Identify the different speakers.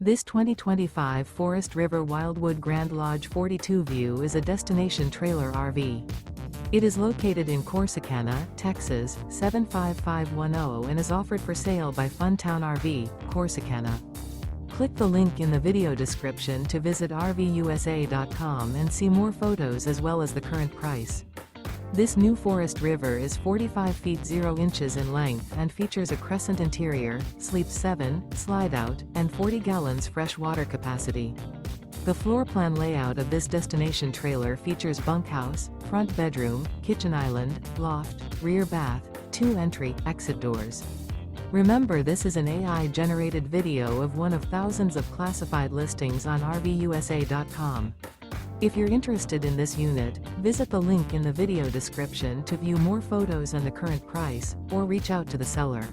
Speaker 1: This 2025 Forest River Wildwood Grand Lodge 42 View is a destination trailer RV. It is located in Corsicana, Texas, 75510 and is offered for sale by Funtown RV, Corsicana. Click the link in the video description to visit RVUSA.com and see more photos as well as the current price. This new Forest River is 45 feet 0 inches in length and features a CRESCENT interior, sleeps 7, slide-out, and 40 gallons fresh water capacity. The floor plan layout of this destination trailer features bunkhouse, front bedroom, kitchen island, loft, rear bath, 2 entry/exit doors. Remember, this is an AI-generated video of one of thousands of classified listings on RVUSA.com. If you're interested in this unit, visit the link in the video description to view more photos and the current price, or reach out to the seller.